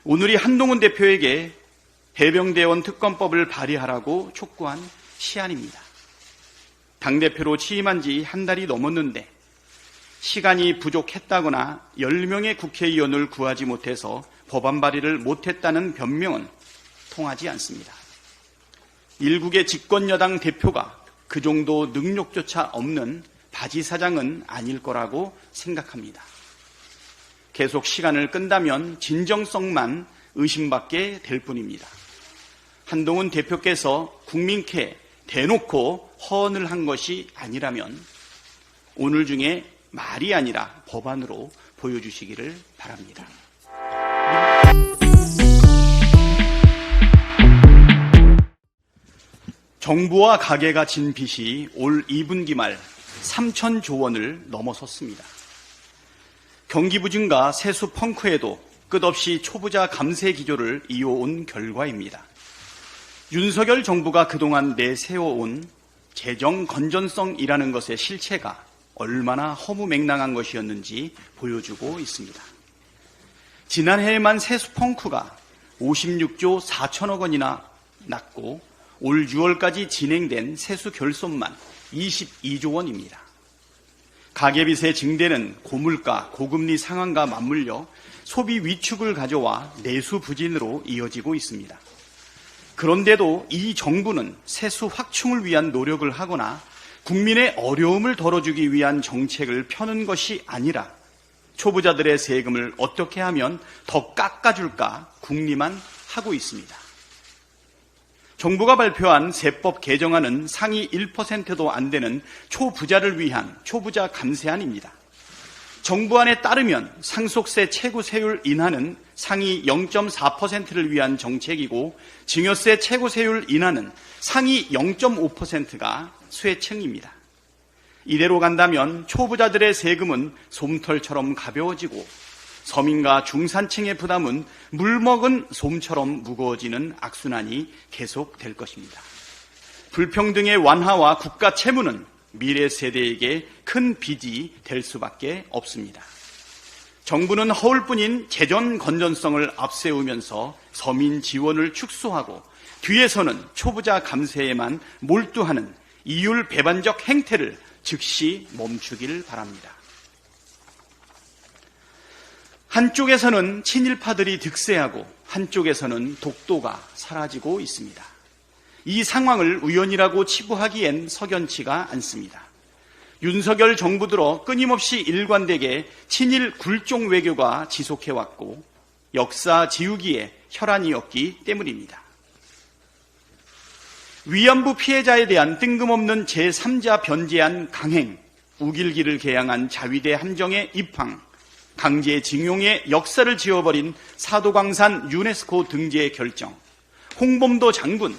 오늘이 한동훈 대표에게 해병대원 특검법을 발의하라고 촉구한 시안입니다. 당대표로 취임한 지 한 달이 넘었는데 시간이 부족했다거나 10명의 국회의원을 구하지 못해서 법안 발의를 못했다는 변명은 통하지 않습니다. 일국의 집권여당 대표가 그 정도 능력조차 없는 바지사장은 아닐 거라고 생각합니다. 계속 시간을 끈다면 진정성만 의심받게 될 뿐입니다. 한동훈 대표께서 국민께 대놓고 허언을 한 것이 아니라면 오늘 중에 말이 아니라 법안으로 보여주시기를 바랍니다. 정부와 가계가 진 빚이 올 2분기 말 3,000조 원을 넘어섰습니다. 경기 부진과 세수 펑크에도 끝없이 초부자 감세 기조를 이어온 결과입니다. 윤석열 정부가 그동안 내세워온 재정 건전성이라는 것의 실체가 얼마나 허무맹랑한 것이었는지 보여주고 있습니다. 지난해에만 세수 펑크가 56조 4천억 원이나 났고 올 6월까지 진행된 세수 결손만 22조 원입니다. 가계빚의 증대는 고물가, 고금리 상황과 맞물려 소비 위축을 가져와 내수 부진으로 이어지고 있습니다. 그런데도 이 정부는 세수 확충을 위한 노력을 하거나 국민의 어려움을 덜어주기 위한 정책을 펴는 것이 아니라 초부자들의 세금을 어떻게 하면 더 깎아줄까 궁리만 하고 있습니다. 정부가 발표한 세법 개정안은 상위 1%도 안 되는 초부자를 위한 초부자 감세안입니다. 정부안에 따르면 상속세 최고세율 인하는 상위 0.4%를 위한 정책이고 증여세 최고세율 인하는 상위 0.5%가 쇠층입니다. 이대로 간다면 초부자들의 세금은 솜털처럼 가벼워지고 서민과 중산층의 부담은 물먹은 솜처럼 무거워지는 악순환이 계속될 것입니다. 불평등의 완화와 국가 채무는 미래 세대에게 큰 빚이 될 수밖에 없습니다. 정부는 허울뿐인 재정 건전성을 앞세우면서 서민 지원을 축소하고 뒤에서는 초부자 감세에만 몰두하는 이율 배반적 행태를 즉시 멈추길 바랍니다. 한쪽에서는 친일파들이 득세하고 한쪽에서는 독도가 사라지고 있습니다. 이 상황을 우연이라고 치부하기엔 석연치가 않습니다. 윤석열 정부 들어 끊임없이 일관되게 친일 굴종 외교가 지속해왔고 역사 지우기에 혈안이었기 때문입니다. 위안부 피해자에 대한 뜬금없는 제3자 변제안 강행, 우길기를 개양한 자위대 함정의 입항, 강제징용의 역사를 지워버린 사도광산 유네스코 등재 결정, 홍범도 장군,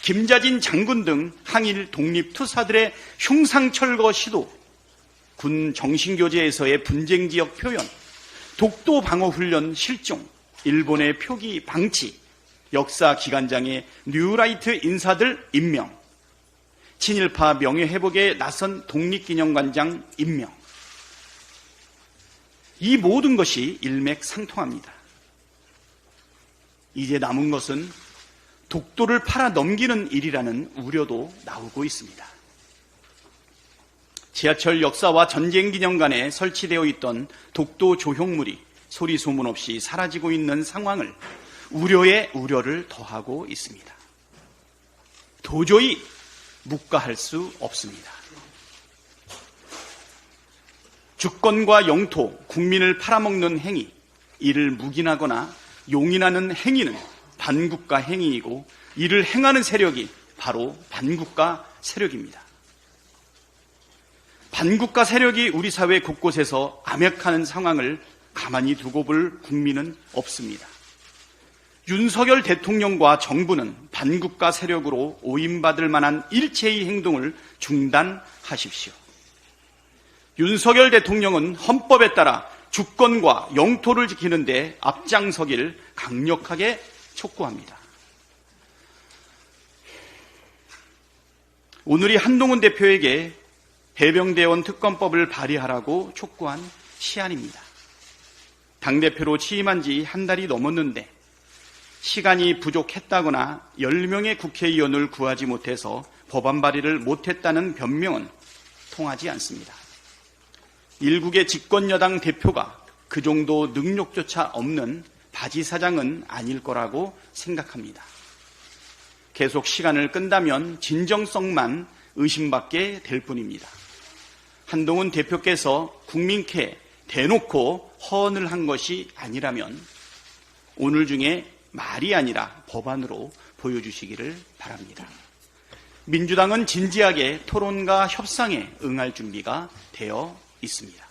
김자진 장군 등 항일 독립투사들의 흉상철거 시도, 군 정신교재에서의 분쟁지역 표현, 독도 방어훈련 실종, 일본의 표기 방치, 역사기관장의 뉴라이트 인사들 임명, 친일파 명예회복에 나선 독립기념관장 임명, 이 모든 것이 일맥상통합니다. 이제 남은 것은 독도를 팔아 넘기는 일이라는 우려도 나오고 있습니다. 지하철 역사와 전쟁기념관에 설치되어 있던 독도 조형물이 소리 소문 없이 사라지고 있는 상황을 우려에 우려를 더하고 있습니다. 도저히 묵과할 수 없습니다. 주권과 영토, 국민을 팔아먹는 행위, 이를 묵인하거나 용인하는 행위는 반국가 행위이고 이를 행하는 세력이 바로 반국가 세력입니다. 반국가 세력이 우리 사회 곳곳에서 암약하는 상황을 가만히 두고 볼 국민은 없습니다. 윤석열 대통령과 정부는 반국가 세력으로 오인받을 만한 일체의 행동을 중단하십시오. 윤석열 대통령은 헌법에 따라 주권과 영토를 지키는 데 앞장서길 강력하게 촉구합니다. 오늘이 한동훈 대표에게 해병대원 특검법을 발의하라고 촉구한 시안입니다. 당대표로 취임한 지 한 달이 넘었는데 시간이 부족했다거나 10명의 국회의원을 구하지 못해서 법안 발의를 못했다는 변명은 통하지 않습니다. 일국의 집권여당 대표가 그 정도 능력조차 없는 바지사장은 아닐 거라고 생각합니다. 계속 시간을 끈다면 진정성만 의심받게 될 뿐입니다. 한동훈 대표께서 국민께 대놓고 허언을 한 것이 아니라면 오늘 중에 말이 아니라 법안으로 보여주시기를 바랍니다. 민주당은 진지하게 토론과 협상에 응할 준비가 되어 있습니다.